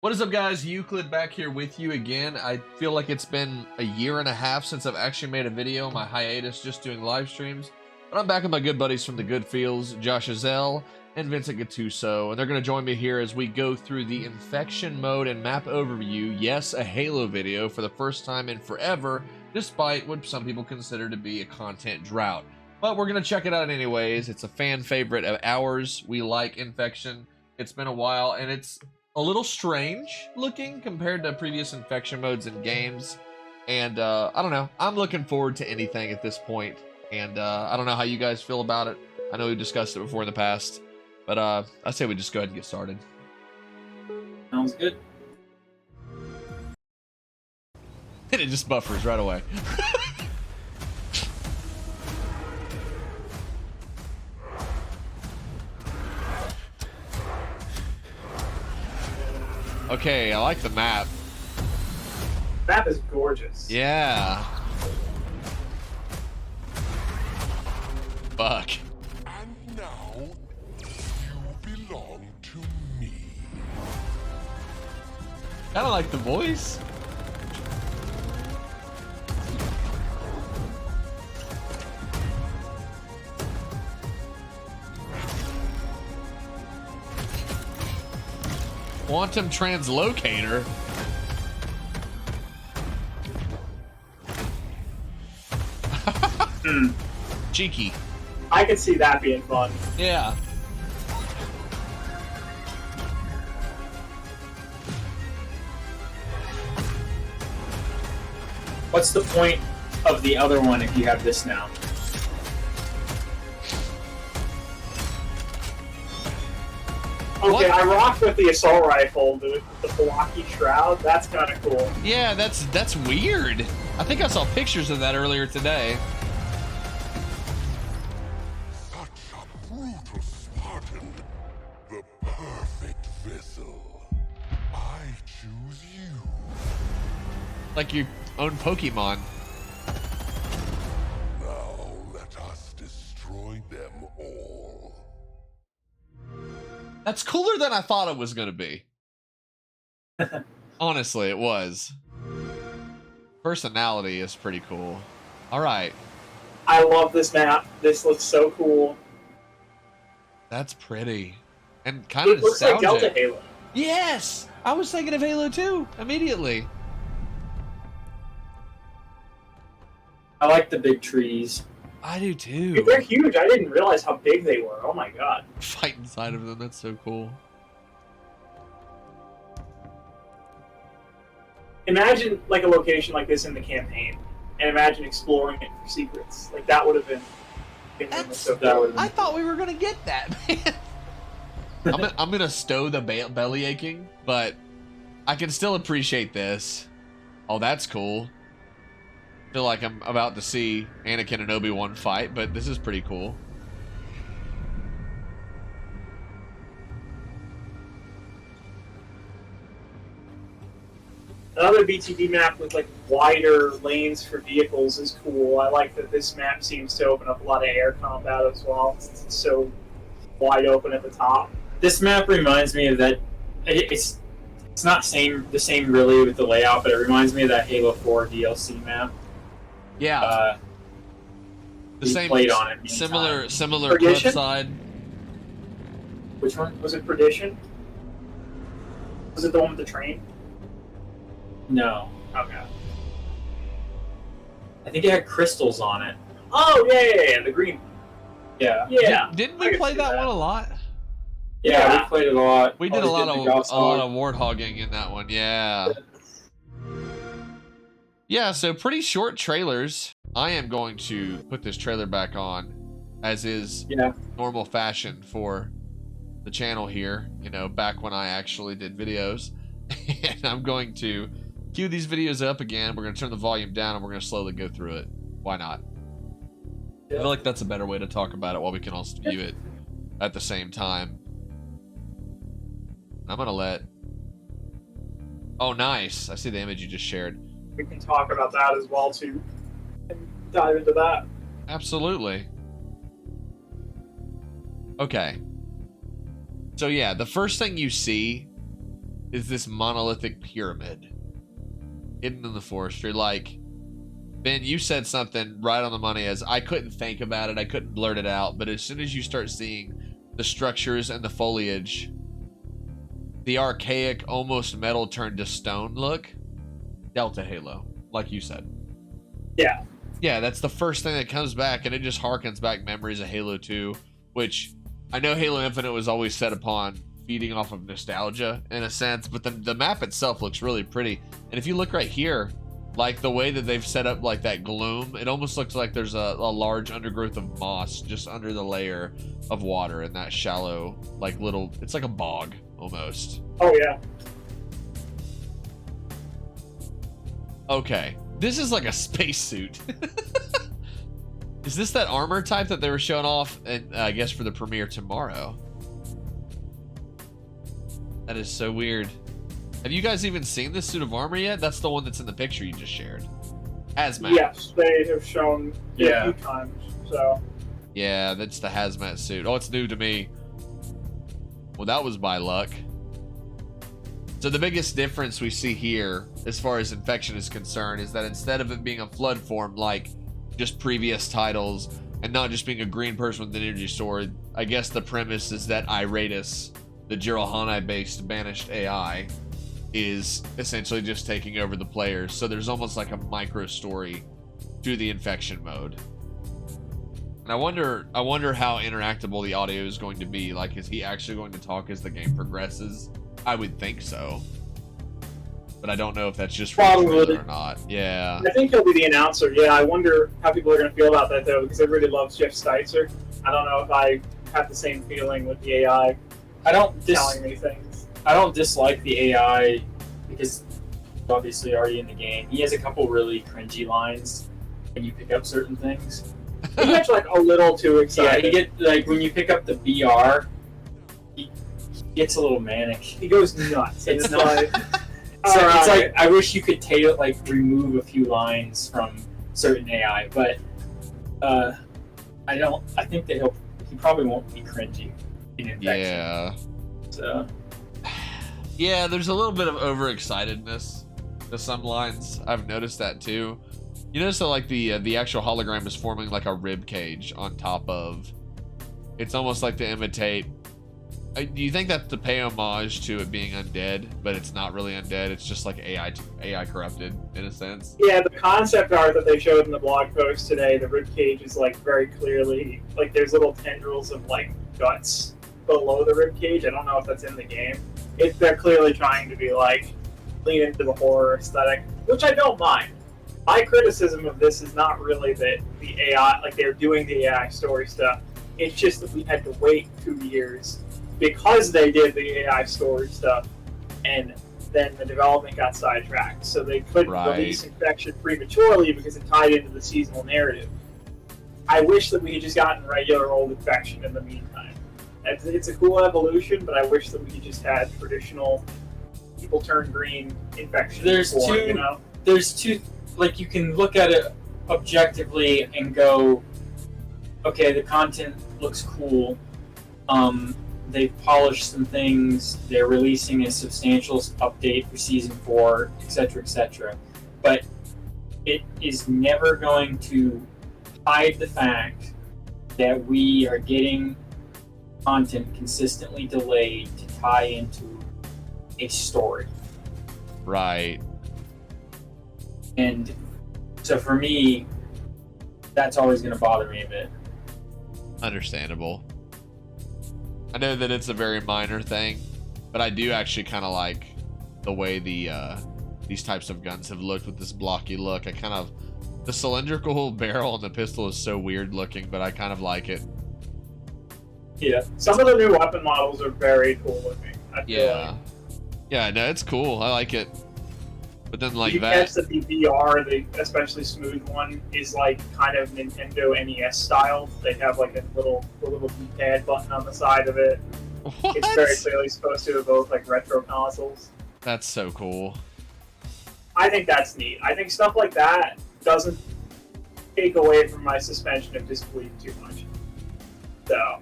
What is up, guys? Euclid back here with you again. I feel like it's been a year and a half since I've actually made a video. My hiatus just doing live streams. But I'm back with my good buddies from the Good Fields, Josh Azell and Vincent Gattuso. And they're going to join me here as we go through the infection mode and map overview. Yes, a Halo video for the first time in forever, despite what some people consider to be a content drought. But we're going to check it out anyways. It's a fan favorite of ours. We like infection. It's been a while, and it's a little strange looking compared to previous infection modes in games, and I don't know, I'm looking forward to anything at this point, and I don't know how you guys feel about it. I know we've discussed it before in the past, but I say we just go ahead and get started. Sounds good. And it just buffers right away. Okay, I like the map. Map is gorgeous. Yeah. Fuck. And now, you belong to me. Kinda like the voice. Quantum translocator. Cheeky. I could see that being fun. Yeah. What's the point of the other one if you have this now? Okay, What? I rock with the assault rifle, the blocky shroud. That's kind of cool. Yeah, that's weird. I think I saw pictures of that earlier today. Such a brutal Spartan. The perfect vessel. I choose you. Like your own Pokemon. Now let us destroy them all. That's cooler than I thought it was gonna be. Honestly, it was. Personality is pretty cool. Alright. I love this map. This looks so cool. That's pretty. And kind of It looks like nostalgic. Delta Halo. Yes! I was thinking of Halo 2 immediately. I like the big trees. I do too. They're huge. I didn't realize how big they were. Oh my god. Fight inside of them, that's so cool. Imagine like a location like this in the campaign, and imagine exploring it for secrets. Like that would have been. I thought we were gonna get that, man. I'm gonna stow the belly aching, but I can still appreciate this. Oh, that's cool. Feel like I'm about to see Anakin and Obi-Wan fight, but this is pretty cool. Another BTD map with like wider lanes for vehicles is cool. I like that this map seems to open up a lot of air combat as well. It's so wide open at the top. This map reminds me of that. It's not the same really with the layout, but it reminds me of that Halo 4 DLC map. Yeah. The we same played on it. similar Perdition? cliffside. Which one was it? Perdition? Was it the one with the train? No, Okay. I think it had crystals on it. Oh yeah, the green. Yeah, Yeah. Didn't I we can play see that one a lot? yeah, we played it a lot. We did a Always lot did of the Gauss hog. warthogging in that one. Yeah. Yeah, so pretty short trailers. I am going to put this trailer back on, as is Yeah, normal fashion for the channel here, you know, back when I actually did videos. And I'm going to cue these videos up again. We're going to turn the volume down and we're going to slowly go through it. Why not? I feel like that's a better way to talk about it while we can also view it at the same time. I'm going to let... Oh, nice. I see the image you just shared. We can talk about that as well too, and dive into that. Absolutely. Okay. So yeah, the first thing you see is this monolithic pyramid hidden in the forestry. Like, Ben, you said something right on the money as I couldn't think about it, I couldn't blurt it out, but as soon as you start seeing the structures and the foliage, the archaic, almost metal turned to stone look, Delta Halo, like you said. Yeah. Yeah, that's the first thing that comes back, and it just harkens back memories of Halo 2, which I know Halo Infinite was always set upon feeding off of nostalgia in a sense, but the map itself looks really pretty. And if you look right here, like the way that they've set up like that gloom, it almost looks like there's a large undergrowth of moss just under the layer of water in that shallow, like little, it's like a bog almost. Oh yeah. Okay, this is like a spacesuit. Is this that armor type that they were showing off, and I guess for the premiere tomorrow? That is so weird. Have you guys even seen this suit of armor yet? That's the one that's in the picture you just shared. Hazmat. Yes, they have shown it a few times. So. Yeah, that's the hazmat suit. Oh, it's new to me. Well, that was by luck. So the biggest difference we see here, as far as infection is concerned, is that instead of it being a flood form like just previous titles, and not just being a green person with an energy sword, I guess the premise is that Iratus, the Jiralhanae-based banished AI, is essentially just taking over the players. So there's almost like a micro story to the infection mode. And I wonder how interactable the audio is going to be. Like, is he actually going to talk as the game progresses? I would think so, but I don't know if that's just for the trailer or not. Yeah, I think he'll be the announcer. Yeah, I wonder how people are going to feel about that though, because everybody loves Jeff Steitzer. I don't know if I have the same feeling with the AI. Telling me things. I don't dislike the AI because it's obviously already in the game. He has a couple really cringy lines when you pick up certain things. He gets like a little too excited. Yeah, you get like when you pick up the BR, he gets a little manic. He goes nuts. It's not. Like, it's like I wish you could remove a few lines from certain AI, but I think that he probably won't be cringy in infection. yeah. So. Yeah, there's a little bit of overexcitedness to some lines. I've noticed that too. You notice that like the actual hologram is forming like a rib cage on top of. It's almost like to imitate. Do you think that's to pay homage to it being undead, but it's not really undead? It's just like AI corrupted in a sense. Yeah, the concept art that they showed in the blog post today, the rib cage is like very clearly like there's little tendrils of like guts below the rib cage. I don't know if that's in the game. They're clearly trying to be like lean into the horror aesthetic, which I don't mind. My criticism of this is not really that the AI, like they're doing the AI story stuff. It's just that we had to wait 2 years because they did the AI story stuff, and then the development got sidetracked. So they couldn't release Infection prematurely because it tied into the seasonal narrative. I wish that we had just gotten regular old Infection in the meantime. It's a cool evolution, but I wish that we just had traditional people turn green Infection. There's two, like you can look at it objectively and go, okay, the content looks cool. They've polished some things. They're releasing a substantial update for Season 4, etc., etc. But it is never going to hide the fact that we are getting content consistently delayed to tie into a story. Right. And so for me, that's always going to bother me a bit. Understandable. I know that it's a very minor thing, but I do actually kind of like the way these types of guns have looked with this blocky look. The cylindrical barrel on the pistol is so weird looking, but I kind of like it. Yeah, some of the new weapon models are very cool looking. Yeah, no, it's cool. I like it. But then like you catch that the VR, the especially smooth one, is like kind of Nintendo NES style. They have like a little D-pad button on the side of it. What? It's very clearly supposed to evoke like retro consoles. That's so cool. I think that's neat. I think stuff like that doesn't take away from my suspension of disbelief too much. So,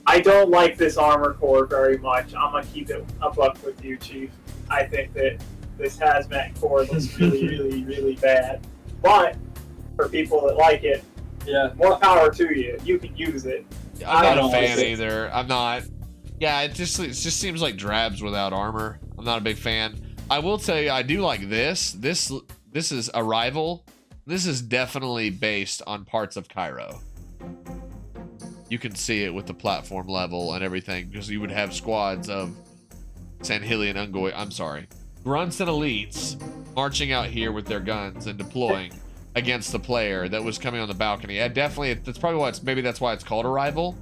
I I don't like this armor core very much. I'm gonna keep it a buck with you, Chief. I think that this hazmat core looks really, really, really bad. But for people that like it, Yeah. more power to you. You can use it. I'm not a don't fan like it. either. I'm not. Yeah, it just seems like drabs without armor. I'm not a big fan. I will tell you, I do like this. This is Arrival. This is definitely based on parts of Cairo. You can see it with the platform level and everything, because you would have squads of Sanhilian grunts and elites marching out here with their guns and deploying against the player that was coming on the balcony. That's probably why that's why it's called Arrival.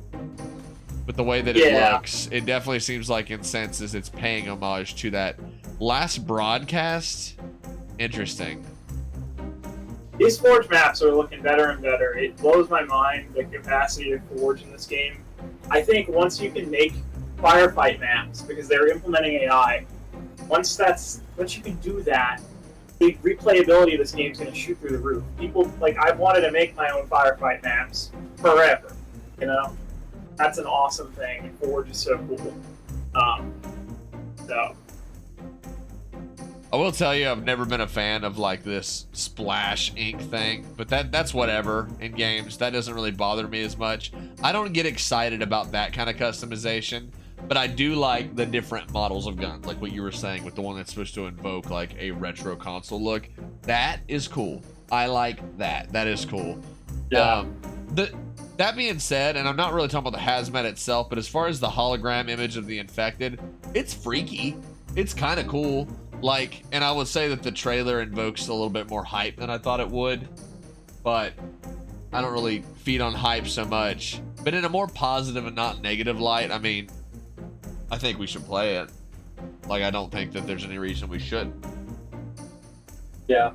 But the way that it looks, it definitely seems like in senses it's paying homage to that last broadcast. Interesting. These Forge maps are looking better and better. It blows my mind, the capacity of Forge in this game. I think once you can make firefight maps, because they're implementing AI, once you can do that, the replayability of this game is going to shoot through the roof. People, like, I've wanted to make my own firefight maps forever, you know? That's an awesome thing, and Forge is so cool. So... I will tell you, I've never been a fan of like this splash ink thing, but that's whatever in games. That doesn't really bother me as much. I don't get excited about that kind of customization, but I do like the different models of guns, like what you were saying with the one that's supposed to invoke like a retro console look. That is cool. I like that. That is cool. Yeah. That being said, and I'm not really talking about the hazmat itself, but as far as the hologram image of the infected, it's freaky. It's kind of cool. Like, and I would say that the trailer invokes a little bit more hype than I thought it would, but I don't really feed on hype so much. But in a more positive and not negative light, I mean, I think we should play it. Like, I don't think that there's any reason we shouldn't. Yeah.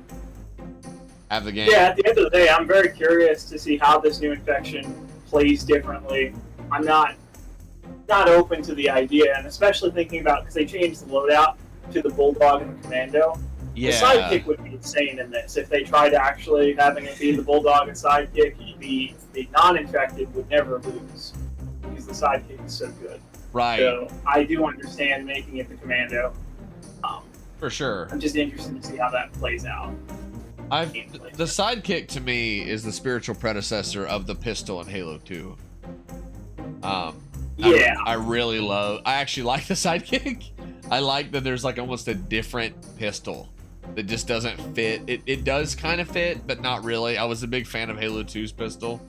Have the game. Yeah, at the end of the day, I'm very curious to see how this new infection plays differently. I'm not open to the idea, and especially thinking about, because they changed the loadout to the Bulldog and the Commando. Yeah. The sidekick would be insane in this. If they tried actually having it be the Bulldog and sidekick, the non-infected would never lose, because the sidekick is so good. Right. So I do understand making it the Commando. For sure. I'm just interested to see how that plays out. The sidekick to me is the spiritual predecessor of the pistol in Halo 2. Yeah. I actually like the sidekick. I like that there's like almost a different pistol that just doesn't fit. It does kind of fit, but not really. I was a big fan of Halo 2's pistol.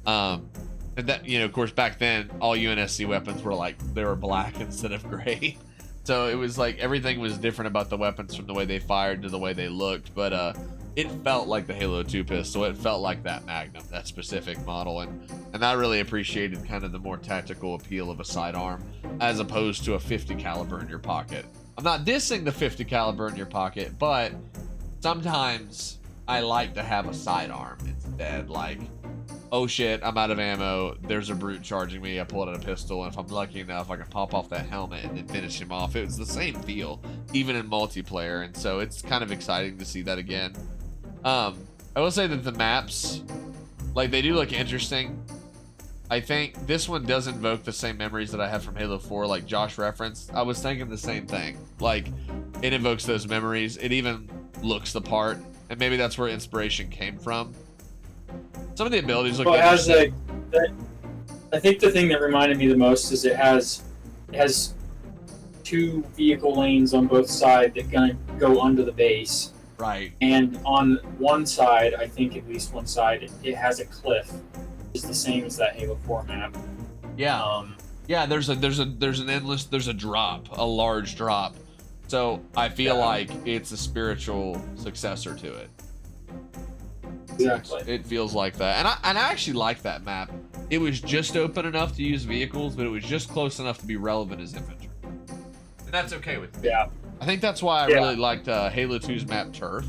And that, you know, of course, back then, all UNSC weapons were like, they were black instead of gray. So it was like everything was different about the weapons from the way they fired to the way they looked. But it felt like the Halo 2 pistol. It felt like that Magnum, that specific model. And I really appreciated kind of the more tactical appeal of a sidearm as opposed to a 50 caliber in your pocket. I'm not dissing the 50 caliber in your pocket, but sometimes I like to have a sidearm instead. Like, oh shit, I'm out of ammo. There's a brute charging me. I pull out a pistol, and if I'm lucky enough, I can pop off that helmet and then finish him off. It was the same feel, even in multiplayer, and so it's kind of exciting to see that again. I will say that the maps, like, they do look interesting. I think this one does invoke the same memories that I have from Halo 4, like Josh referenced. I was thinking the same thing. Like, it invokes those memories. It even looks the part, and maybe that's where inspiration came from. Some of the abilities look interesting. I think the thing that reminded me the most is it has two vehicle lanes on both sides that gonna go under the base. Right. And on one side, I think at least one side, it has a cliff. It's the same as that Halo 4 map. Yeah. Yeah, there's a drop, a large drop. So I feel like it's a spiritual successor to it. Exactly. It feels like that. And I actually like that map. It was just open enough to use vehicles, but it was just close enough to be relevant as infantry. And that's okay with me. Yeah. I think that's why I really liked Halo 2's map Turf.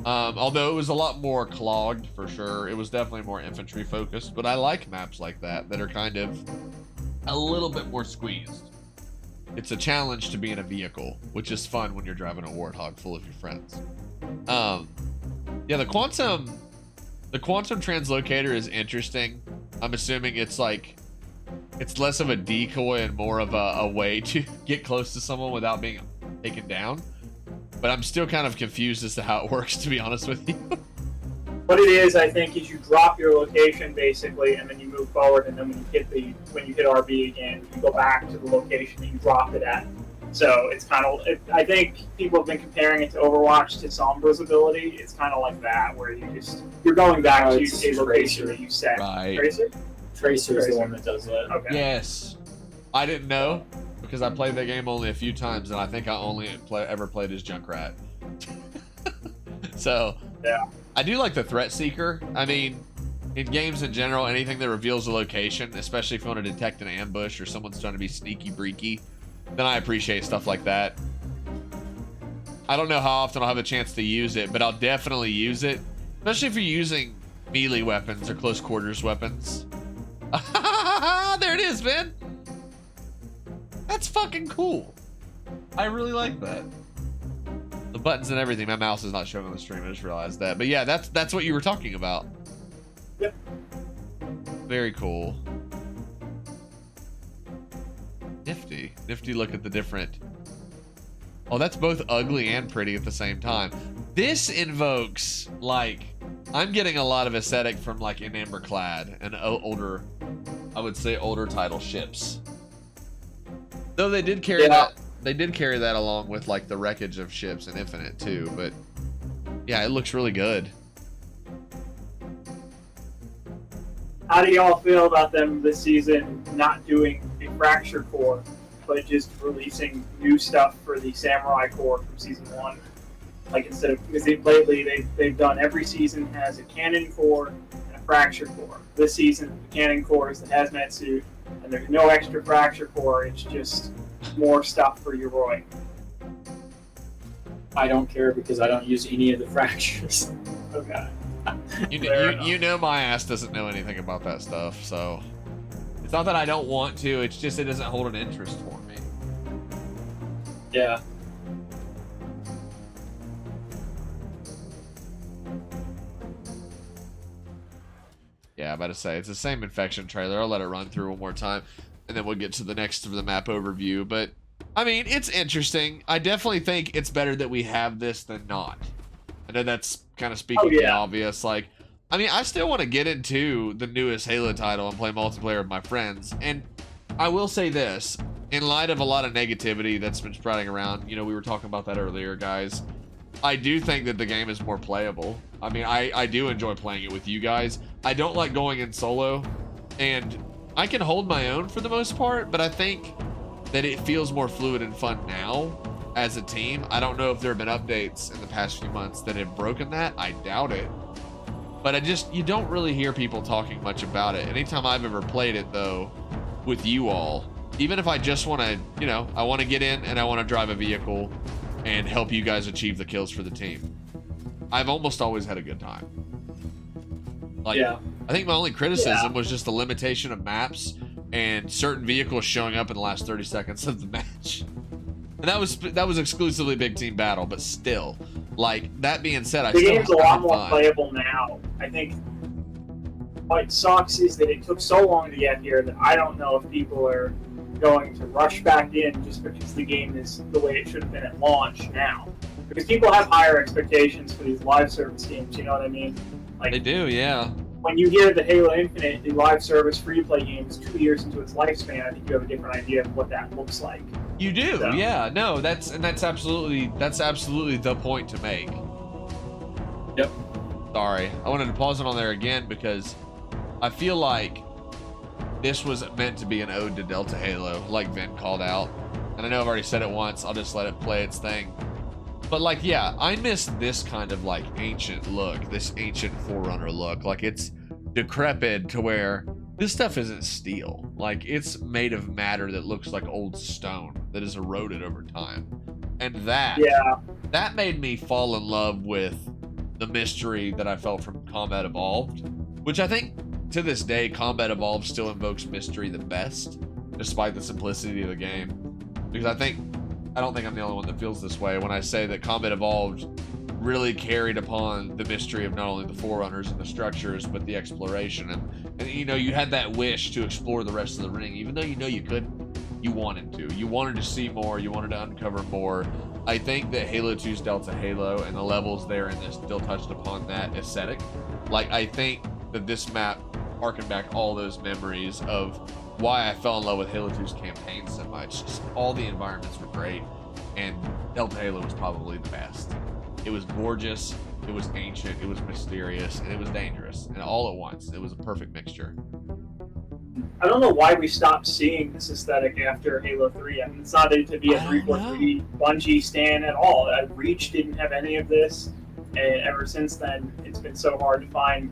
Although it was a lot more clogged, for sure. It was definitely more infantry focused, but I like maps like that are kind of a little bit more squeezed. It's a challenge to be in a vehicle, which is fun when you're driving a Warthog full of your friends. Yeah, the quantum translocator is interesting. I'm assuming it's like It's less of a decoy and more of a way to get close to someone without being taken down. But I'm still kind of confused as to how it works, to be honest with you. What it is, I think, is you drop your location basically, and then you move forward, and then when you hit RB again, you go back to the location that you dropped it at. So it's kind of, I think people have been comparing it to Overwatch to Sombra's ability. It's kind of like that, where you're going back to a location that you set. Right. Tracer is the one that does that. Okay. Yes. I didn't know because I played that game only a few times, and I think I only ever played as Junkrat. So yeah. I do like the Threat Seeker. I mean, in games in general, anything that reveals a location, especially if you want to detect an ambush or someone's trying to be sneaky breaky, then I appreciate stuff like that. I don't know how often I'll have a chance to use it, but I'll definitely use it, especially if you're using melee weapons or close quarters weapons. There it is, man. That's fucking cool. I really like that. The buttons and everything. My mouse is not showing on the stream. I just realized that. But yeah, that's what you were talking about. Yep. Very cool. Nifty. Nifty look at the different... Oh, that's both ugly and pretty at the same time. This invokes, like... I'm getting a lot of aesthetic from, like, in Amberclad and older... I would say older title ships. Though they did carry that... They did carry that along with, like, the wreckage of ships in Infinite, too. But, yeah, it looks really good. How do y'all feel about them this season not doing a Fracture Core, but just releasing new stuff for the Samurai Core from Season 1? Like, instead of... Because lately, they've done every season has a Cannon Core and a Fracture Core. This season, the Cannon Core is the Hazmat Suit, and there's no extra Fracture Core. It's just... more stuff for your Roy. I don't care because I don't use any of the fractures. Okay. You know my ass doesn't know anything about that stuff, so it's not that I don't want to, it's just it doesn't hold an interest for me. Yeah. Yeah, I'm about to say it's the same infection trailer. I'll let it run through one more time. And then we'll get to the next of the map overview. But, I mean, it's interesting. I definitely think it's better that we have this than not. I know that's kind of speaking the obvious. Like, I mean, I still want to get into the newest Halo title and play multiplayer with my friends. And I will say this. In light of a lot of negativity that's been spreading around, you know, we were talking about that earlier, guys. I do think that the game is more playable. I mean, I do enjoy playing it with you guys. I don't like going in solo. And... I can hold my own for the most part, but I think that it feels more fluid and fun now as a team. I don't know if there have been updates in the past few months that have broken that. I doubt it. But you don't really hear people talking much about it. Anytime I've ever played it, though, with you all, even if I just want to, you know, I want to get in and I want to drive a vehicle and help you guys achieve the kills for the team, I've almost always had a good time. Like, yeah. I think my only criticism was just the limitation of maps and certain vehicles showing up in the last 30 seconds of the match. And that was exclusively big team battle, but still, like, that being said, the game's a lot more playable now. I think what sucks is that it took so long to get here that I don't know if people are going to rush back in just because the game is the way it should have been at launch now. Because people have higher expectations for these live service games, you know what I mean? Like, they do, yeah. When you hear the Halo Infinite, the live service free-to-play game is 2 years into its lifespan, I think you have a different idea of what that looks like. You do, so. Yeah. No, that's absolutely the point to make. Yep. Sorry, I wanted to pause it on there again because I feel like this was meant to be an ode to Delta Halo, like Vin called out. And I know I've already said it once. I'll just let it play its thing. But, like, yeah, I miss this kind of, like, ancient look, this ancient Forerunner look. Like, it's decrepit to where this stuff isn't steel. Like, it's made of matter that looks like old stone that is eroded over time. And that made me fall in love with the mystery that I felt from Combat Evolved, which I think, to this day, Combat Evolved still invokes mystery the best, despite the simplicity of the game. Because I don't think I'm the only one that feels this way when I say that Combat Evolved really carried upon the mystery of not only the Forerunners and the structures, but the exploration. And you know, you had that wish to explore the rest of the ring, even though you know you couldn't. You wanted to. You wanted to see more. You wanted to uncover more. I think that Halo 2's Delta Halo and the levels there in this still touched upon that aesthetic. Like, I think that this map harkened back all those memories of why I fell in love with Halo 2's campaign so much. Just all the environments were great, and Delta Halo was probably the best. It was gorgeous, it was ancient, it was mysterious, and it was dangerous, and all at once. It was a perfect mixture. I don't know why we stopped seeing this aesthetic after Halo 3. I mean, it's not to be a 343 Bungie stan at all. Reach didn't have any of this, and ever since then, it's been so hard to find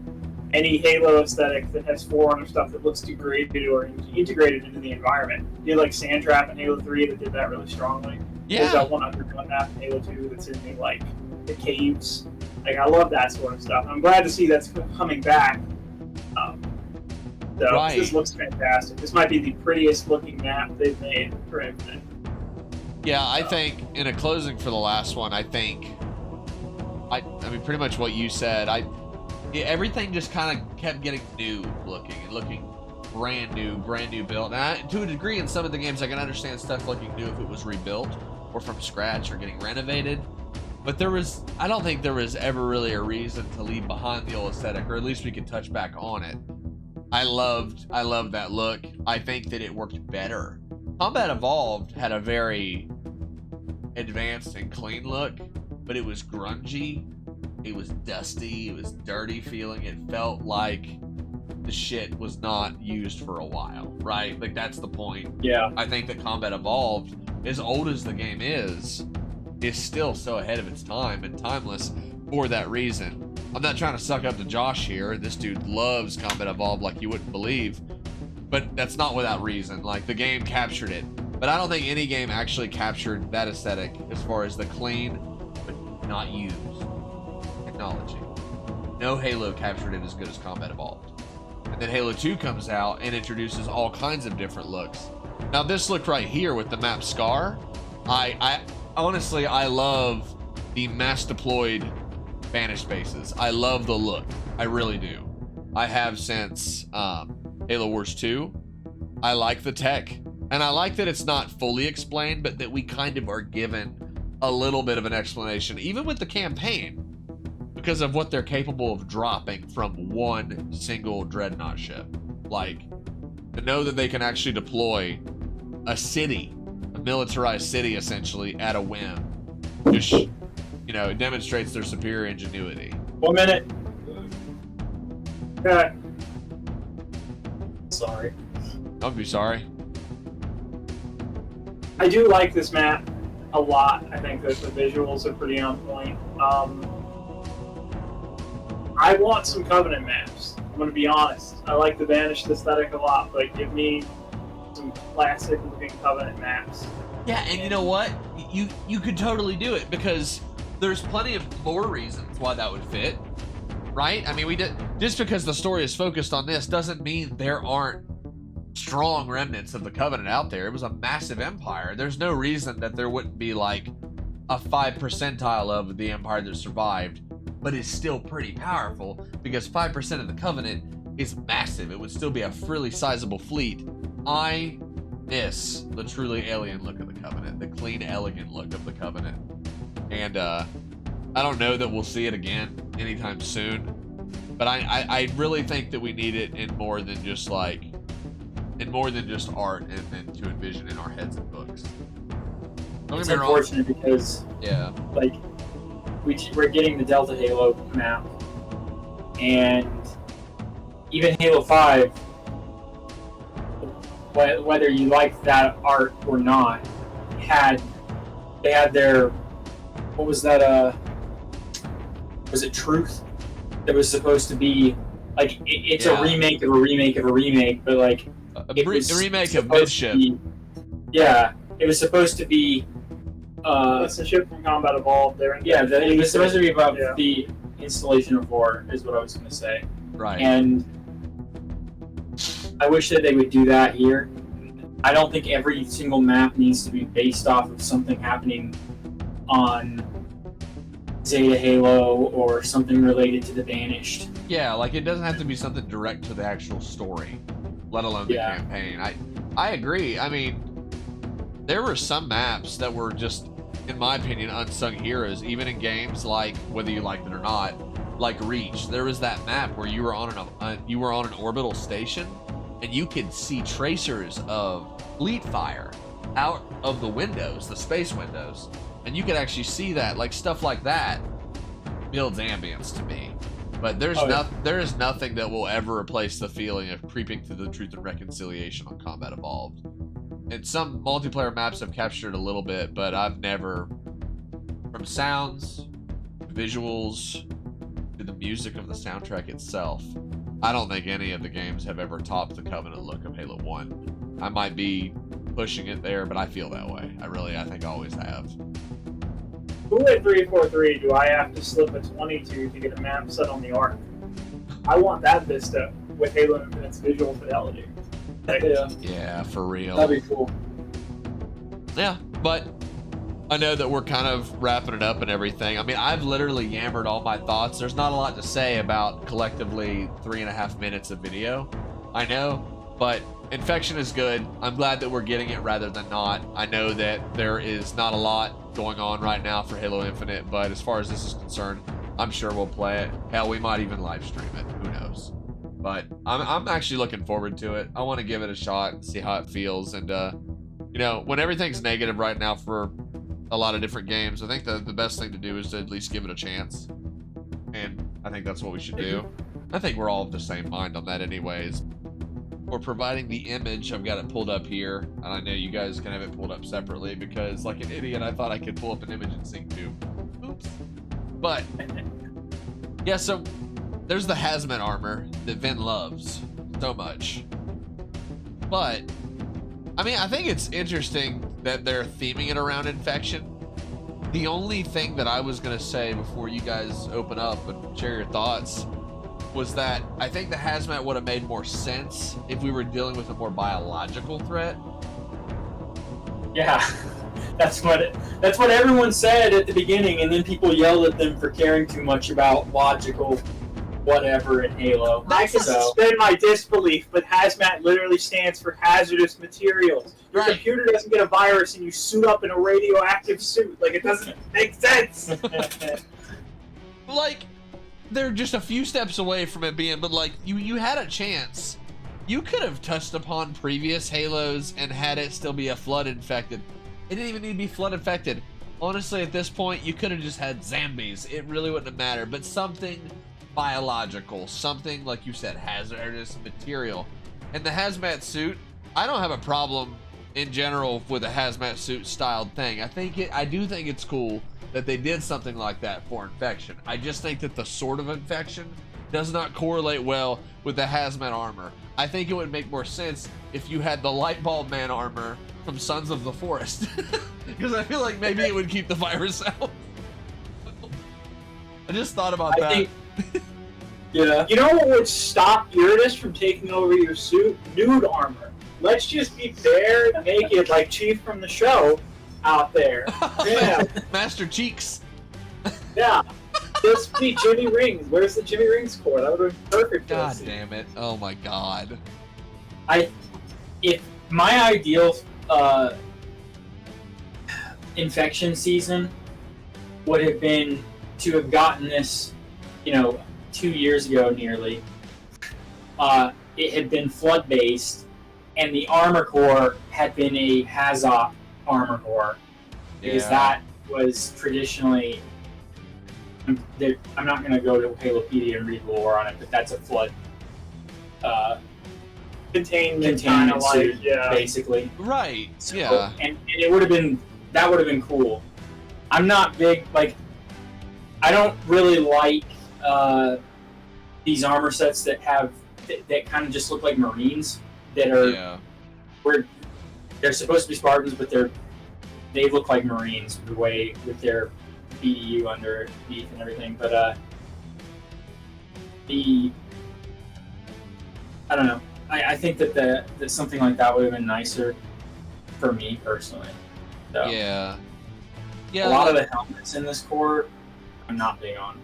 any Halo aesthetic that has Forerunner stuff that looks degraded or integrated into the environment. You had like Sandtrap in Halo 3 that did that really strongly. Yeah. There's that one underground map in Halo 2 that's in the caves. Like, I love that sort of stuff. I'm glad to see that's coming back. So Right. This looks fantastic. This might be the prettiest looking map they've made for Infinite. Yeah, I think in a closing for the last one, I mean, pretty much what you said. Everything just kind of kept getting new looking and looking brand new built. And to a degree, in some of the games, I can understand stuff looking new if it was rebuilt or from scratch or getting renovated. But I don't think there was ever really a reason to leave behind the old aesthetic, or at least we could touch back on it. I loved that look. I think that it worked better. Combat Evolved had a very advanced and clean look, but it was grungy. It was dusty. It was dirty feeling. It felt like the shit was not used for a while, right? Like, that's the point. Yeah. I think that Combat Evolved, as old as the game is still so ahead of its time and timeless for that reason. I'm not trying to suck up to Josh here. This dude loves Combat Evolved like you wouldn't believe, but that's not without reason. Like, the game captured it, but I don't think any game actually captured that aesthetic as far as the clean but not used technology. No Halo captured it as good as Combat Evolved. And then Halo 2 comes out and introduces all kinds of different looks. Now, this look right here with the map Scarr, I honestly, I love the mass deployed Banished bases. I love the look. I really do. I have since Halo Wars 2. I like the tech, and I like that it's not fully explained, but that we kind of are given a little bit of an explanation, even with the campaign, because of what they're capable of dropping from one single dreadnought ship. Like, to know that they can actually deploy a city, a militarized city essentially, at a whim, just, you know, it demonstrates their superior ingenuity. 1 minute. Okay. Sorry. Don't be sorry. I do like this map a lot. I think that the visuals are pretty on point. I want some Covenant maps. I'm going to be honest. I like the Banished aesthetic a lot, but give me some classic looking Covenant maps. Yeah, and you know what? You could totally do it, because there's plenty of lore reasons why that would fit, right? I mean, just because the story is focused on this doesn't mean there aren't strong remnants of the Covenant out there. It was a massive empire. There's no reason that there wouldn't be like a 5 percentile of the empire that survived, but is still pretty powerful, because 5% of the Covenant is massive. It would still be a really sizable fleet. I miss the truly alien look of the Covenant, the clean, elegant look of the Covenant. And I don't know that we'll see it again anytime soon, but I really think that we need it in more than just art and then to envision in our heads and books. It's unfortunate because, yeah, like, we're getting the Delta Halo map, and even Halo 5, whether you like that art or not, they had their, what was that, was it Truth? That was supposed to be, like, it's a remake of a remake of a remake, but, like, a remake of Midship. Yeah, it was supposed to be, it's the ship from Combat Evolved. It was supposed to be about the installation of war, is what I was going to say. Right. And I wish that they would do that here. I don't think every single map needs to be based off of something happening on Zeta Halo or something related to the Banished. Yeah, like it doesn't have to be something direct to the actual story, let alone the campaign. I agree. I mean, there were some maps that were just, in my opinion, unsung heroes, even in games like, whether you liked it or not, like Reach. There was that map where you were on an orbital station, and you could see tracers of fleet fire out of the windows, the space windows, and you could actually see that. Like stuff like that builds ambience to me. But there is nothing that will ever replace the feeling of creeping through the Truth and Reconciliation on Combat Evolved. And some multiplayer maps have captured a little bit, but I've never, from sounds, visuals, to the music of the soundtrack itself, I don't think any of the games have ever topped the Covenant look of Halo 1. I might be pushing it there, but I feel that way. I think I always have. Who at 343 do I have to slip a 22 to get a map set on the Ark? I want that vista with Halo Infinite's visual fidelity. Yeah, for real. That'd be cool. Yeah, but I know that we're kind of wrapping it up and everything. I mean, I've literally yammered all my thoughts. There's not a lot to say about collectively 3.5 minutes of video. I know, but Infection is good. I'm glad that we're getting it rather than not. I know that there is not a lot going on right now for Halo Infinite, but as far as this is concerned, I'm sure we'll play it. Hell, we might even live stream it. Who knows? But I'm actually looking forward to it. I want to give it a shot and see how it feels. And, you know, when everything's negative right now for a lot of different games, I think the best thing to do is to at least give it a chance. And I think that's what we should do. I think we're all of the same mind on that anyways. For providing the image, I've got it pulled up here, and I know you guys can have it pulled up separately because, like an idiot, I thought I could pull up an image in sync too. Oops. But yeah, so there's the Hazmat Armor that Vin loves so much. But I mean, I think it's interesting that they're theming it around Infection. The only thing that I was gonna say before you guys open up and share your thoughts was that I think the Hazmat would have made more sense if we were dealing with a more biological threat. Yeah, that's what everyone said at the beginning, and then people yelled at them for caring too much about logical whatever in Halo. I can suspend my disbelief, but Hazmat literally stands for hazardous materials. Your computer doesn't get a virus and you suit up in a radioactive suit. Like, it doesn't make sense. Like, they're just a few steps away from it being, but like, you had a chance. You could have touched upon previous Halos and had it still be a flood infected. It didn't even need to be flood infected. Honestly, at this point, you could have just had zombies. It really wouldn't have mattered, but something biological, something like you said, hazardous material. And the hazmat suit, I don't have a problem in general with a hazmat suit styled thing. I do think it's cool that they did something like that for Infection. I just think that the sort of Infection does not correlate well with the Hazmat Armor. I think it would make more sense if you had the Light Bulb Man armor from Sons of the Forest. Because I feel like maybe it would keep the virus out. I just thought about that. Yeah. You know what would stop Uranus from taking over your suit? Nude armor. Let's just be bare, naked, like Chief from the show out there. Yeah. Master Cheeks. Yeah. Just be Jimmy Rings. Where's the Jimmy Rings core? That would have been perfect. God damn it. Oh my god. If my ideal Infection season would have been to have gotten this, 2 years ago nearly. It had been flood based, and the armor core had been a Hazop armor core, because that was traditionally. I'm not going to go to Halopedia and read lore on it, but that's a flood containment suit, basically. Right. So, yeah. And it would have been cool. I'm not big I don't really like these armor sets that have that kind of just look like Marines that are where they're supposed to be Spartans, but they look like Marines the way with their BDU underneath and everything. But I don't know. I think that something like that would have been nicer for me personally. So, yeah. A lot of the helmets in this core, I'm not big on.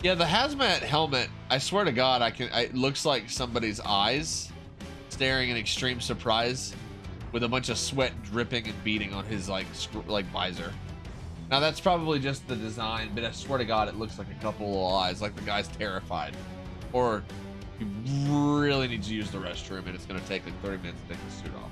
Yeah, the hazmat helmet, I swear to God, it looks like somebody's eyes staring in extreme surprise with a bunch of sweat dripping and beating on his like visor. Now that's probably just the design, but I swear to God, it looks like a couple little eyes, like the guy's terrified. Or he really needs to use the restroom and it's gonna take like 30 minutes to take the suit off.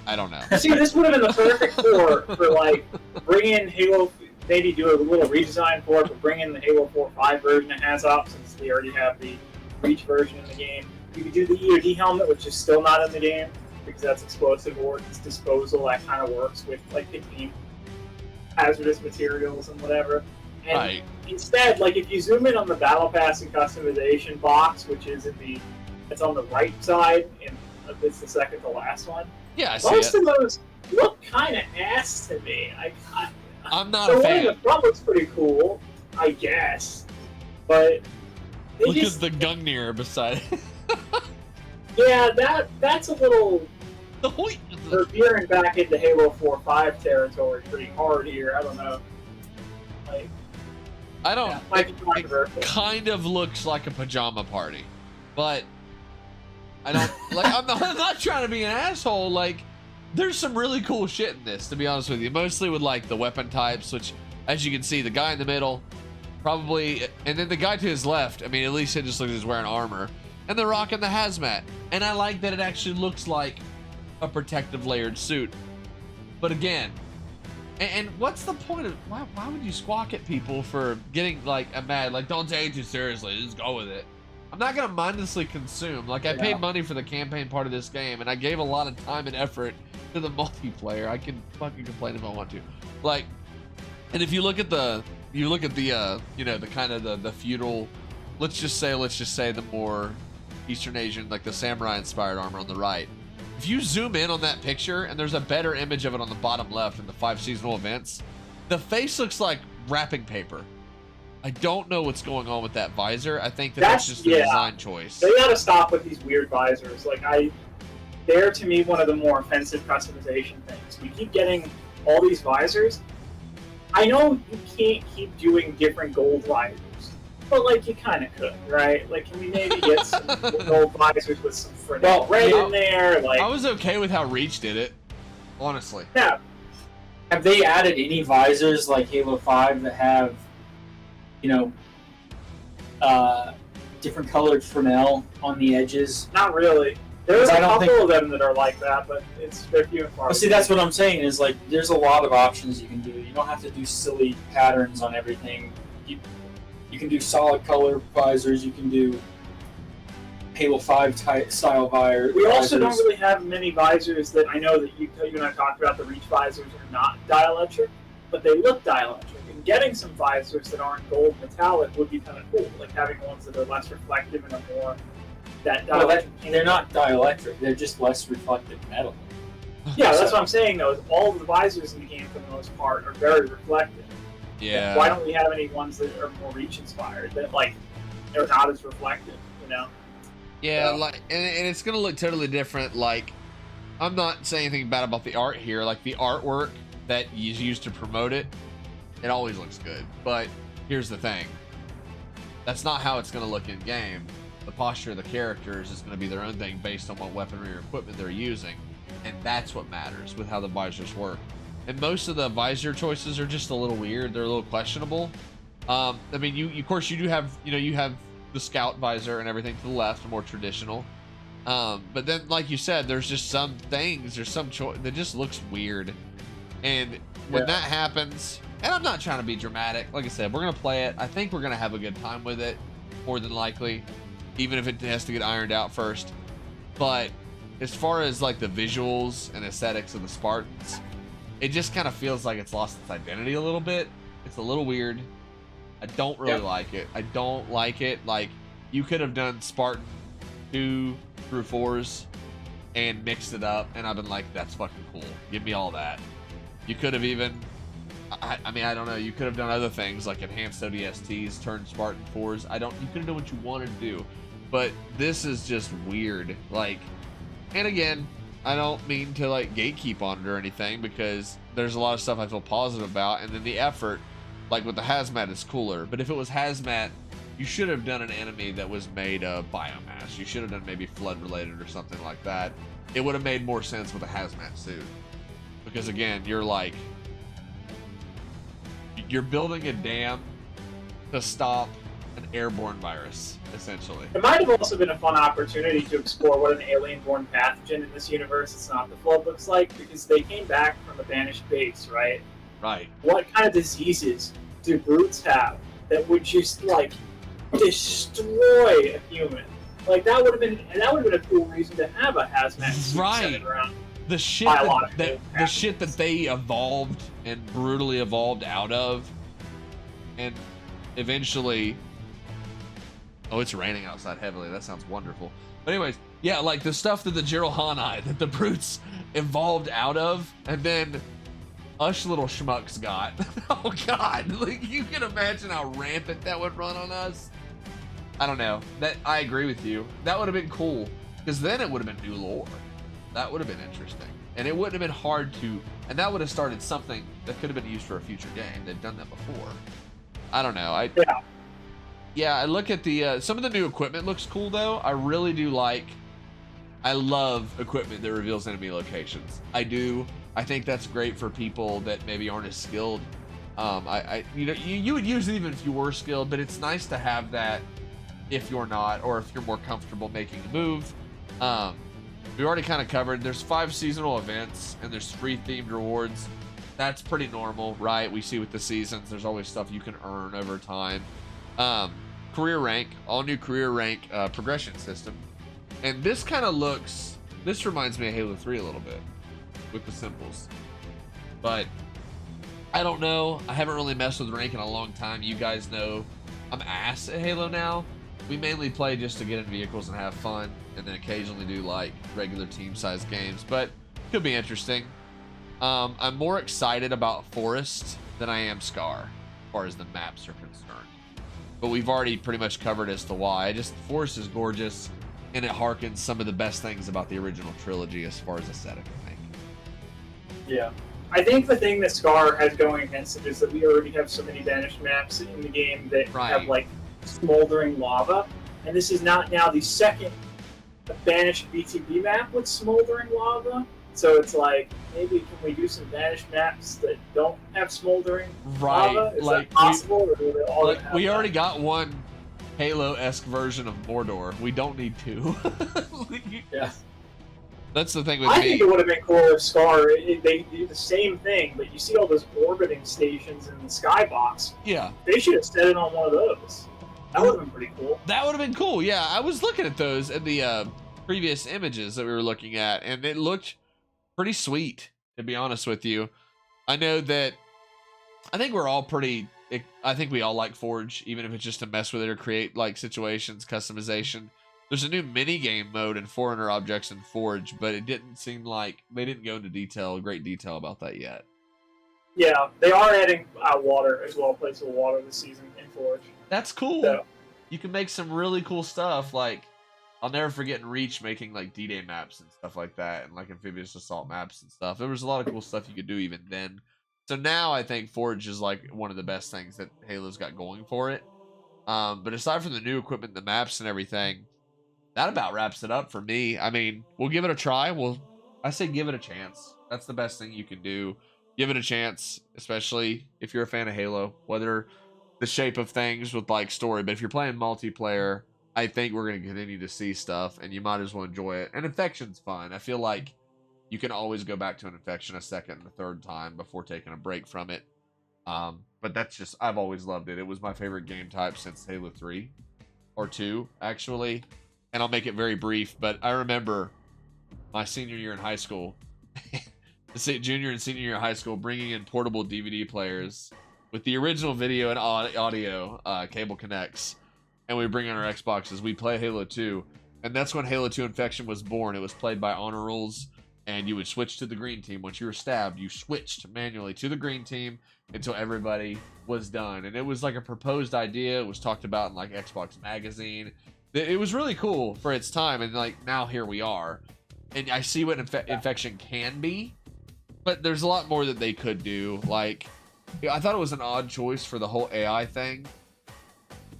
I don't know. See, this would have been the perfect for like bring in Halo, maybe do a little redesign for it, but bring in the Halo 4.5 version it has up since they already have the Reach version in the game. You could do the EOD helmet, which is still not in the game because that's explosive ordnance disposal. That kind of works with like picking hazardous materials and whatever. And Right. instead, like if you zoom in on the Battle Pass and customization box, which is it's on the right side, and it's the second to last one. Yeah, I see Most it. of those look kind of ass to me. I'm not the a one in fan. the front looks pretty cool, I guess, but they Look just, at the Gungnir beside it. yeah, that's a little The hoit. they're veering back into Halo 4.5 territory pretty hard here. I don't know. Like, I don't. yeah, might be controversial. Kind of looks like a pajama party, but I don't like. I'm not trying to be an asshole. Like, there's some really cool shit in this, to be honest with you. Mostly with like the weapon types, which, as you can see, the guy in the middle, probably, and then the guy to his left. I mean, at least it just looks like he's wearing armor, and they're rocking the hazmat. And I like that it actually looks like a protective layered suit. But again. And what's the point of why would you squawk at people for getting like mad? Like, don't take it too seriously, just go with it. I'm not gonna mindlessly consume. Like, I paid money for the campaign part of this game, and I gave a lot of time and effort to the multiplayer. I can fucking complain if I want to. Like, and if you look at the you know, the kind of the feudal, let's just say the more Eastern Asian, like the samurai inspired armor on the right. If you zoom in on that picture, and there's a better image of it on the bottom left in the 5 seasonal events, the face looks like wrapping paper. I don't know what's going on with that visor. I think that's just a design choice. They gotta stop with these weird visors. Like, they're to me one of the more offensive customization things. We keep getting all these visors. I know you can't keep doing different gold visors, but like you kind of could, right? Like, can we maybe get some gold visors with some Fresnel red in there? Like, I was okay with how Reach did it, honestly. Yeah. Have they added any visors like Halo 5 that have, you know, different colored Fresnel on the edges? Not really. There's a I don't couple of them that are like that, but they're few and far. Well, see, that's what I'm saying is like there's a lot of options you can do. You don't have to do silly patterns on everything. You can do solid color visors. You can do Halo 5 type style visors. We also don't really have many visors that I know that you and I talked about. The Reach visors are not dielectric, but they look dielectric. And getting some visors that aren't gold metallic would be kind of cool, like having ones that are less reflective and are more that dielectric. They're not dielectric. They're just less reflective metal. Yeah, that's what I'm saying though. Is all of the visors in the game, for the most part, are very reflective. Yeah. Why don't we have any ones that are more Reach inspired that like they're not as reflective? You know. Yeah, So. like, and it's gonna look totally different. Like, I'm not saying anything bad about the art here. Like, the artwork that is used to promote it, it always looks good. But here's the thing: that's not how it's gonna look in game. The posture of the characters is gonna be their own thing based on what weaponry or equipment they're using, and that's what matters with how the visors work. And most of the visor choices are just a little weird. They're a little questionable. I mean, you of course you do have, you have the scout visor and everything to the left, more traditional. But then, like you said, there's just some things, there's some choice that just looks weird. And when that happens, and I'm not trying to be dramatic, like I said, we're gonna play it. I think we're gonna have a good time with it, more than likely, even if it has to get ironed out first. But as far as like the visuals and aesthetics of the Spartans, it just kind of feels like it's lost its identity a little bit. It's a little weird. I don't really like it. I don't like it. Like, you could have done Spartan 2 through 4s and mixed it up, and I've been like, that's fucking cool. Give me all that. You could have even, I mean, I don't know. You could have done other things like enhanced ODSTs, turned Spartan 4s. You could have done what you wanted to do, but this is just weird. Like, and again, I don't mean to like gatekeep on it or anything, because there's a lot of stuff I feel positive about, and then the effort Like with the hazmat, it's cooler. But if it was hazmat, you should have done an enemy that was made of biomass. You should have done maybe flood related or something like that. It would have made more sense with a hazmat suit. Because again, you're building a dam to stop an airborne virus, essentially. It might have also been a fun opportunity to explore what an alien-born pathogen in this universe it's not the Flood looks like, because they came back from a banished base, right? Right. What kind of diseases do brutes have that would just, like, destroy a human? Like, that would have been a cool reason to have a hazmat suit centered around the shit that they evolved and brutally evolved out of, and eventually, oh, it's raining outside heavily. That sounds wonderful. But anyways, yeah, like the stuff that the Jiralhanae, that the brutes evolved out of, and then us little schmucks got. Oh God, like you can imagine how rampant that would run on us. I don't know. That I agree with you. That would have been cool, because then it would have been new lore. That would have been interesting, and it wouldn't have been hard to, and that would have started something that could have been used for a future game. They've done that before. I don't know. Yeah, I look at the some of the new equipment looks cool though. I really do like. I love equipment that reveals enemy locations. I do. I think that's great for people that maybe aren't as skilled. You would use it even if you were skilled, but it's nice to have that if you're not, or if you're more comfortable making a move. We already kind of covered. There's 5 seasonal events and there's 3 themed rewards. That's pretty normal, right? We see with the seasons, there's always stuff you can earn over time. Career rank, all new career rank progression system. And this kind of looks, this reminds me of Halo 3 a little bit with the symbols. But I don't know. I haven't really messed with rank in a long time. You guys know I'm ass at Halo now. We mainly play just to get in vehicles and have fun, and then occasionally do like regular team-sized games, but could be interesting. I'm more excited about Forest than I am Scarr, as far as the maps are concerned. But we've already pretty much covered as to why. Forest is gorgeous, and it harkens some of the best things about the original trilogy as far as aesthetic, I think. Yeah. I think the thing that Scarr has going against it is that we already have so many banished maps in the game that have like smoldering lava, and this is not now the second banished BTB map with smoldering lava. So it's like, maybe can we do some banished maps that don't have smoldering lava? Is that possible? We already got one Halo-esque version of Mordor. We don't need 2. Yeah. That's the thing with I me. think it would have been cool if Scarr, they do the same thing, but you see all those orbiting stations in the skybox. Yeah. They should have set it on one of those. That would have been pretty cool. That would have been cool, yeah. I was looking at those in the previous images that we were looking at, and it looked pretty sweet, to be honest with you. I know that, I think we're all pretty, I think we all like Forge, even if it's just to mess with it or create like situations, customization. There's a new mini game mode in Foreigner Objects in Forge, but it didn't seem like, they didn't go into great detail about that yet. Yeah, they are adding water as well, playable water this season in Forge. That's cool. So, you can make some really cool stuff. Like, I'll never forget in Reach making like D-Day maps and stuff like that, and like amphibious assault maps and stuff. There was a lot of cool stuff you could do even then. So now I think Forge is like one of the best things that Halo's got going for it. But aside from the new equipment, the maps and everything, that about wraps it up for me. I mean, we'll give it a try. I say give it a chance. That's the best thing you can do. Give it a chance, especially if you're a fan of Halo, whether the shape of things with like story, but if you're playing multiplayer, I think we're going to continue to see stuff, and you might as well enjoy it. And Infection's fun. I feel like you can always go back to an Infection a second and a third time before taking a break from it. But that's just, I've always loved it. It was my favorite game type since Halo 3 or 2, actually. And I'll make it very brief, but I remember my senior year in high school, junior and senior year of high school, bringing in portable DVD players with the original video and audio cable connects, and we bring in our Xboxes. We play Halo 2, and that's when Halo 2 Infection was born. It was played by honor rules, and you would switch to the green team. Once you were stabbed, you switched manually to the green team until everybody was done. And it was like a proposed idea. It was talked about in like Xbox Magazine. It was really cool for its time, and like now here we are. And I see what Infection can be, but there's a lot more that they could do. Like, Yeah, I thought it was an odd choice for the whole AI thing.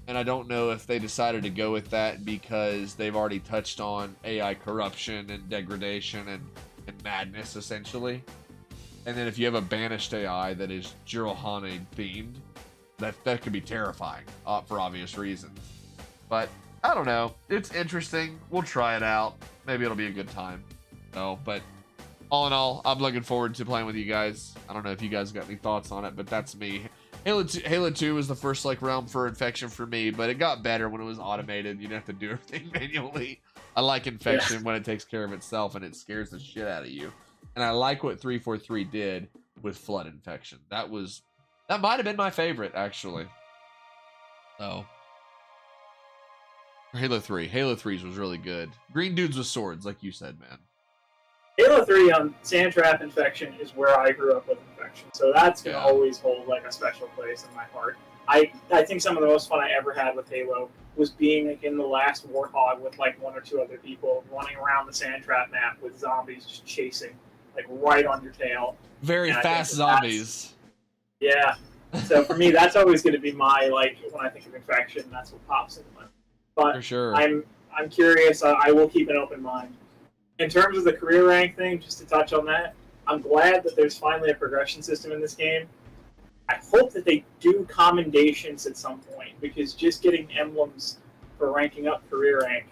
And I don't know if they decided to go with that because they've already touched on AI corruption and degradation and madness, essentially. And then if you have a banished AI that is Jirohane themed, that could be terrifying for obvious reasons. But I don't know. It's interesting. We'll try it out. Maybe it'll be a good time. So, but all in all, I'm looking forward to playing with you guys. I don't know if you guys got any thoughts on it, but that's me. Halo 2 was the first like realm for infection for me, but it got better when it was automated. You didn't have to do everything manually. I like infection when it takes care of itself and it scares the shit out of you. And I like what 343 did with flood infection. That might have been my favorite actually. So Halo 3's was really good. Green dudes with swords, like you said, man. Halo 3 on Sand Trap Infection is where I grew up with Infection, so that's going to always hold like a special place in my heart. I think some of the most fun I ever had with Halo was being like, in the last Warthog with like 1 or 2 other people running around the Sand Trap map with zombies just chasing like right on your tail. Very fast zombies. Yeah. So for me, that's always going to be my, like, when I think of Infection, that's what pops into my mind. But for sure. I'm curious. I will keep an open mind. In terms of the career rank thing, just to touch on that, I'm glad that there's finally a progression system in this game. I hope that they do commendations at some point, because just getting emblems for ranking up career rank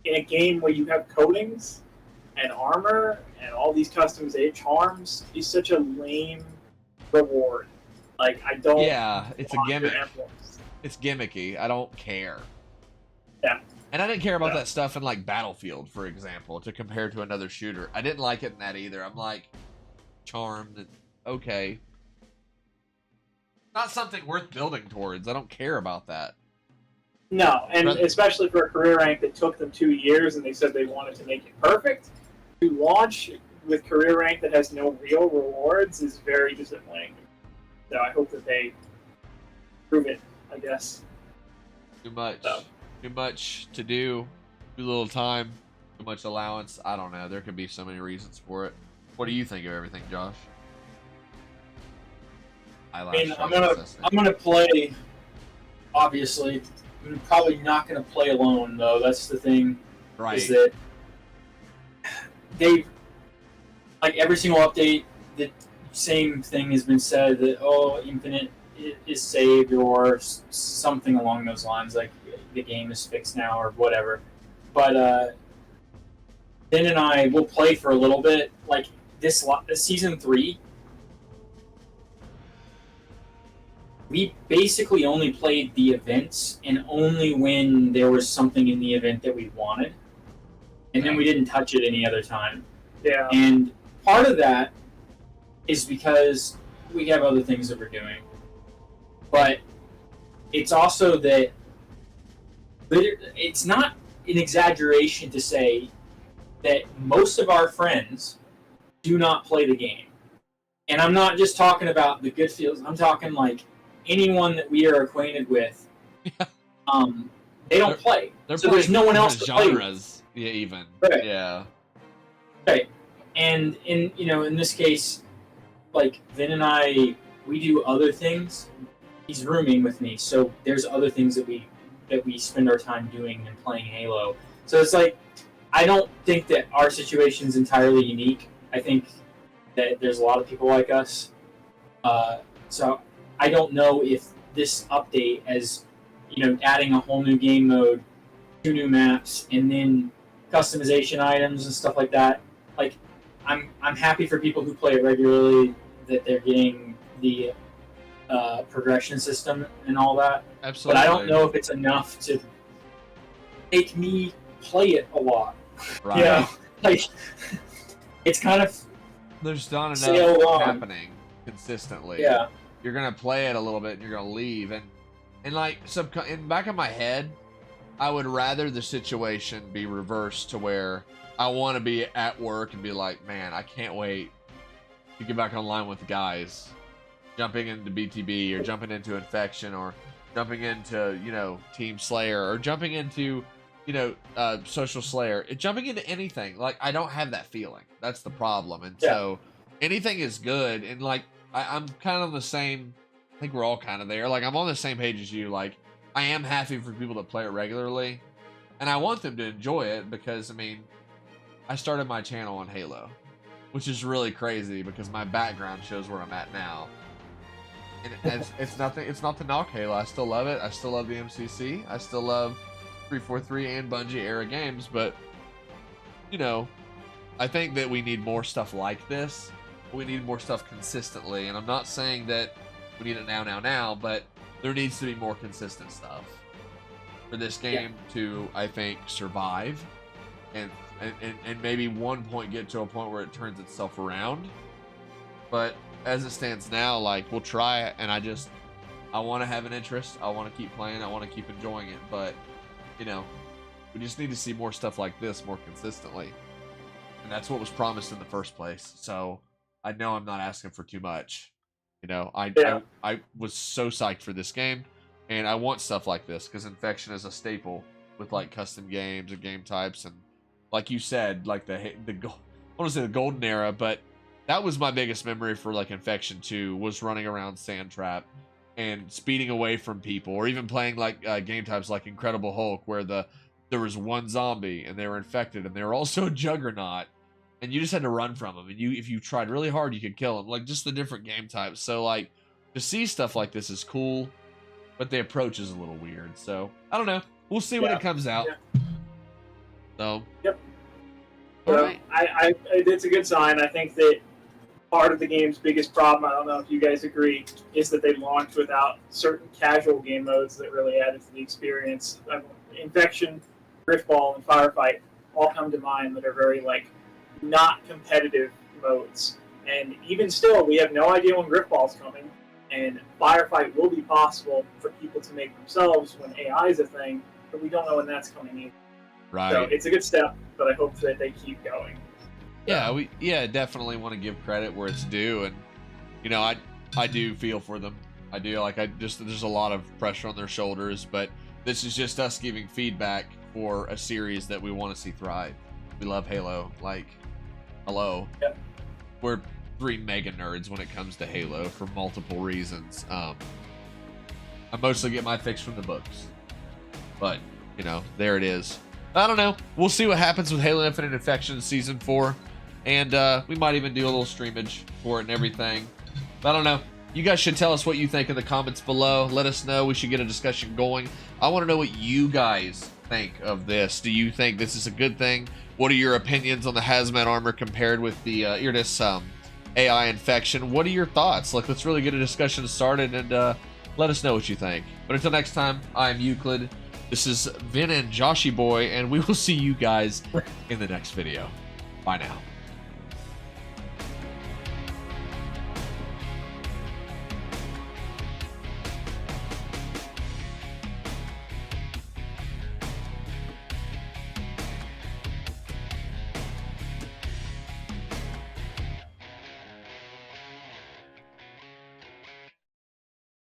in a game where you have coatings and armor and all these customization charms is such a lame reward. Like, I don't. Yeah, it's a gimmick. Emblems. It's gimmicky. I don't care. Yeah. And I didn't care about that stuff in like Battlefield, for example, to compare to another shooter. I didn't like it in that either. I'm like, charmed. Okay. Not something worth building towards. I don't care about that. No, and especially for a career rank that took them 2 years and they said they wanted to make it perfect, to launch with career rank that has no real rewards is very disappointing. So I hope that they prove it, I guess. Too much. Too much to do. Too little time. Too much allowance. I don't know. There could be so many reasons for it. What do you think of everything, Josh? I mean, I'm gonna play. Obviously, I'm probably not gonna play alone though. That's the thing. Right. Is that they, like every single update, the same thing has been said that Infinite is saved or something along those lines, like the game is fixed now or whatever. But Ben and I will play for a little bit. Like this season 3, we basically only played the events, and only when there was something in the event that we wanted, and then we didn't touch it any other time. Yeah. And part of that is because we have other things that we're doing. But it's also that it's not an exaggeration to say that most of our friends do not play the game. And I'm not just talking about the good feels. I'm talking like anyone that we are acquainted with. They don't play. So there's no one else to play with. Yeah, even. Right. Yeah. Right. And in this case, like Vin and I, we do other things. He's rooming with me, so there's other things that we spend our time doing and playing Halo. So it's like, I don't think that our situation is entirely unique. I think that there's a lot of people like us. So I don't know if this update, as adding a whole new game mode, 2 new maps, and then customization items and stuff like that. Like, I'm happy for people who play it regularly that they're getting the progression system and all that. Absolutely. But I don't know if it's enough to make me play it a lot. Right. Yeah. Like, it's kind of. There's not enough happening consistently. Yeah. You're gonna play it a little bit and you're gonna leave, and like in back of my head, I would rather the situation be reversed to where I want to be at work and be like, man, I can't wait to get back online with the guys, jumping into BTB or jumping into Infection or jumping into Team Slayer or jumping into Social Slayer, jumping into anything. Like, I don't have that feeling. That's the problem. And so anything is good. And like, I'm kind of on the same I think we're all kind of there. Like, I'm on the same page as you. Like, I am happy for people to play it regularly, and I want them to enjoy it because, I mean, I started my channel on Halo, which is really crazy because my background shows where I'm at now. And it's nothing. It's not to knock Halo. I still love it. I still love the MCC. I still love 343 and Bungie era games. But you know, I think that we need more stuff like this. We need more stuff consistently. And I'm not saying that we need it now. But there needs to be more consistent stuff for this game to, I think, survive, and maybe one point get to a point where it turns itself around. But as it stands now, like, we'll try it, and I want to have an interest. I want to keep playing. I want to keep enjoying it. But, you know, we just need to see more stuff like this more consistently. And that's what was promised in the first place. So I know I'm not asking for too much. You know, I was so psyched for this game, and I want stuff like this because Infection is a staple with, like, custom games and game types. And like you said, like, I want to say the golden era, but that was my biggest memory for, like, Infection 2 was running around Sandtrap and speeding away from people, or even playing, like, game types like Incredible Hulk, where there was one zombie and they were infected and they were also a juggernaut, and you just had to run from them. And if you tried really hard, you could kill them. Like, just the different game types. So, like, to see stuff like this is cool, but the approach is a little weird. So I don't know. We'll see when it comes out. Yeah. So. Yep. All right. It's a good sign. I think that part of the game's biggest problem, I don't know if you guys agree, is that they launched without certain casual game modes that really added to the experience. Infection, Riftball, and Firefight all come to mind that are very, like, not competitive modes. And even still, we have no idea when Riftball's coming, and Firefight will be possible for people to make themselves when AI is a thing, but we don't know when that's coming either. Right. So it's a good step, but I hope that they keep going. Yeah, definitely want to give credit where it's due, and you know, I do feel for them. I do. Like, there's a lot of pressure on their shoulders, but this is just us giving feedback for a series that we want to see thrive. We love Halo. Like, hello. Yep. We're 3 mega nerds when it comes to Halo for multiple reasons. I mostly get my fix from the books, but you know, there it is. I don't know. We'll see what happens with Halo Infinite Infection Season 4. And we might even do a little streamage for it and everything. But I don't know. You guys should tell us what you think in the comments below. Let us know. We should get a discussion going. I want to know what you guys think of this. Do you think this is a good thing? What are your opinions on the Hazmat Armor compared with the Irdis AI Infection? What are your thoughts? Like, let's really get a discussion started, and let us know what you think. But until next time, I am Euclid. This is Vin and Joshy Boy, and we will see you guys in the next video. Bye now.